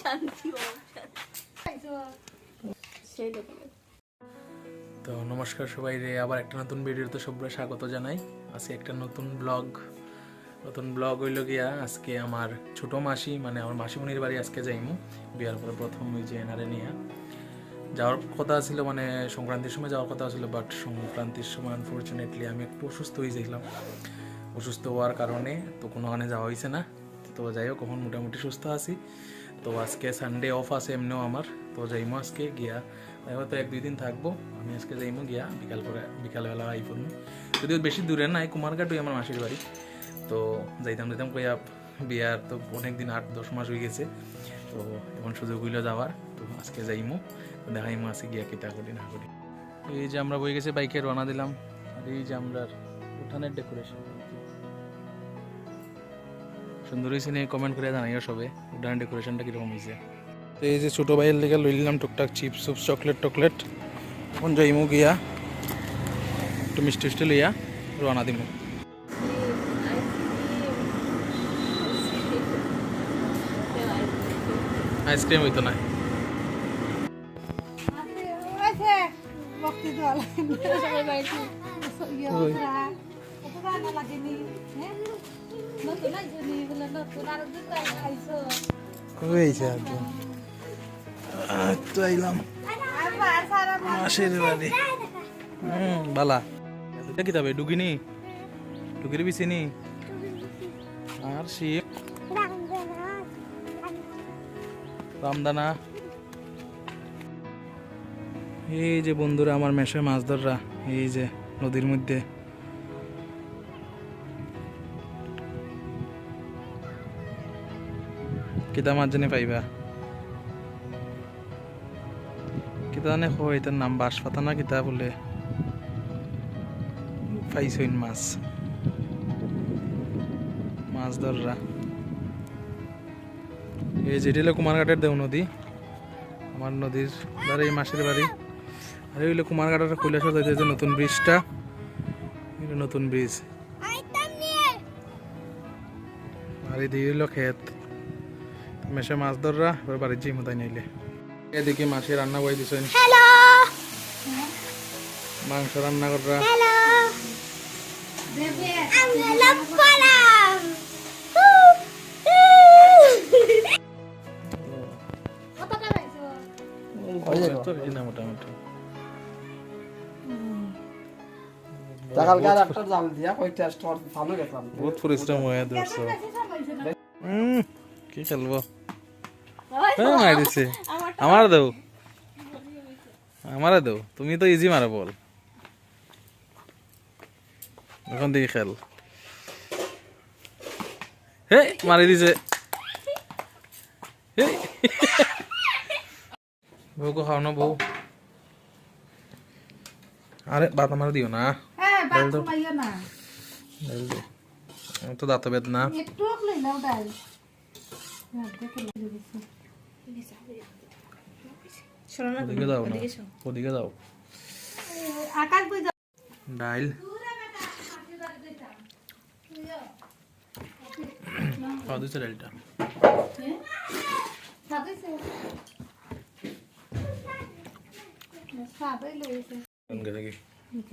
শান্তি তো নমস্কার সবাই রে, আবার একটা নতুন ভিডিওতে সবাই স্বাগত জানাই। আজকে একটা নতুন ব্লগ হইল গিয়া আজকে আমার ছোট মাসি মানে আমার মাসিমণির বাড়ি আজকে যাইমু। বিয়ার পরে প্রথম ওই যে এনারে নিয়ে যাওয়ার কথা ছিল, মানে সংক্রান্তির সময় যাওয়ার কথা ছিল, বাট সংক্রান্তির সময় আনফর্চুনেটলি আমি একটু অসুস্থ হয়ে যাইলাম। অসুস্থ হওয়ার কারণে তো কোনোখানে যাওয়া হয়েছে না। তো যাই হোক, এখন মোটামুটি সুস্থ আছি। তো আজকে সানডে অফ আছে এমনিও আমার, তো যাইমো আজকে গিয়া হয়তো 1-2 দিন থাকবো। আমি আজকে যাইমো গিয়া বিকালবেলা আইফোন, যদিও বেশি দূরে নাই, কুমারঘাটই আমার মাসির বাড়ি। তো যাইতাম কইয়া বিয়ার তো অনেক দিন 8-10 মাস হয়ে গেছে, তো এখন সুযোগ হইল যাওয়ার। তো আজকে যাইমো, দেখাইমো আজকে গিয়া কিতা করি না করি। এই যে আমরা বই গেছে বাইকে রওনা দিলাম, আর এই যে আমরা উঠানের ডেকোরেশন সুন্দর হয়েছে নিয়ে কমেন্ট করে জানাইও সবে উঠানের ডেকোরেশনটা কীরকম হয়েছে। তো এই যে ছোটো ভাইয়ের লেগে লই নিলাম টুকটাক চিপস চকলেট। এখন যাইমু গিয়া একটু মিষ্টি লইয়া রওনা দিমু। আইসক্রিম হইতো না, বালা কি তবে ডুগির বিছিনি আর শিব রামদানা। এই যে বন্ধুরা আমার মেশে মাছ ধররা, এই যে নদীর মধ্যে কিতা মাছ জানি পাইবা, কিতা জানে হয় এটার নাম বাঁশ পাতা না কিতা বলে, পাইছইন মাছ ধররা। এই যে এটা কুমারঘাটের দেও নদী, আমার নদীর ধারে এই মাসের বাড়ি। আর এই হইলো কুমারঘাটের কৈলাসর যাইতে যে নতুন ব্রিজটা, এটা নতুন ব্রিজ। আর এই হইলো ক্ষেত, মেশে মাছ ধররা। এবার বাড়ির যাই মতাই নাইলে এদিকে মাসে রান্না বই দিছেন, মাংস রান্না কররা। মোটামুটি বহুত পরিশ্রম হয়ে ধরছো, কি খেলবো মার দিছে। আমারে দেও, তুমি তো ইজি মারো বল, এখন দেখি খেল। হে মারি দিছে, বউকে খাও না বউ। আরে বাত আমার দিও না, তো দাঁত বেদ না। ওদিকে যাও ডাইল খাওয়া দিচ্ছে ডাইলটা।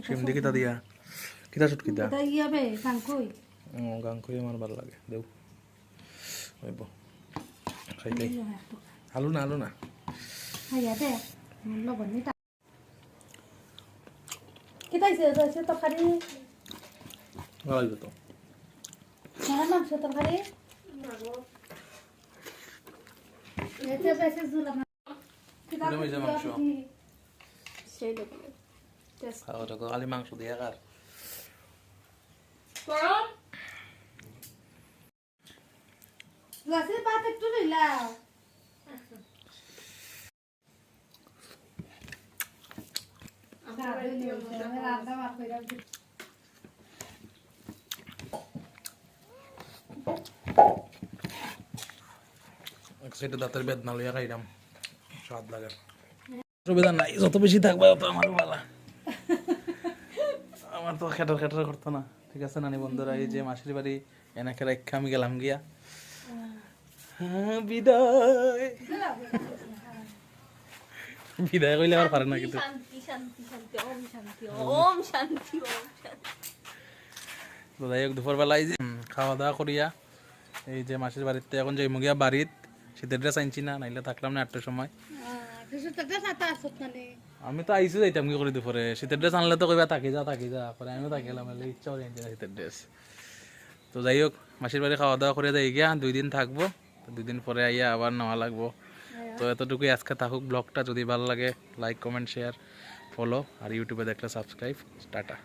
সিম দি কিতা দিয়া কিতা শুট কিতা গাঙ্কুই আমার ভালো লাগে, দেও হইব খাইলে। আলু না ভালো তো খালি মাংস দিয়া কার সেটা দাঁতের বেদনা লইয়া খাইলাম, স্বাদ লাগে। অসুবিধা নাই, যত বেশি থাকবে তত আমারও ভালো। আমার তো খেটার করতো না। ঠিক আছে নানি বন্ধুরা, এই যে মাসির বাড়ি এনাকে রেখে আমি গেলাম গিয়া। হ্যাঁ, বিদায় বিদায় কইলে আর পারে না কিন্তু। শান্তি শান্তি শান্তি ওম শান্তি ওম শান্তি ওম শান্তি। তো যাই হোক দুপুরবেলায় যে খাওয়া দাওয়া করিয়া এই যে মাসির বাড়িতে এখন যাই মুগিয়া বাড়িত শীতের ড্রেস আনছি না, নাইলে থাকলাম না 8টার সময়। আমি তো আইসি যাইতাম কি করি দুপুরে, শীতের ড্রেস আনলে তো কইবা থাকি যা করে, আমিও থাকিলাম, ইচ্ছা করে আনছি না শীতের ড্রেস। তো যাই হোক মাসির বাড়ি খাওয়া দাওয়া করে যাই গিয়া 2 দিন থাকবো, 2 দিন পরে আইয়া আবার নেওয়া লাগবো। তো এতটুকুই আজকে থাকুক ব্লগটা, যদি ভালো লাগে লাইক কমেন্ট শেয়ার ফলো, আর ইউটিউবে দেখলে সাবস্ক্রাইব। টাটা।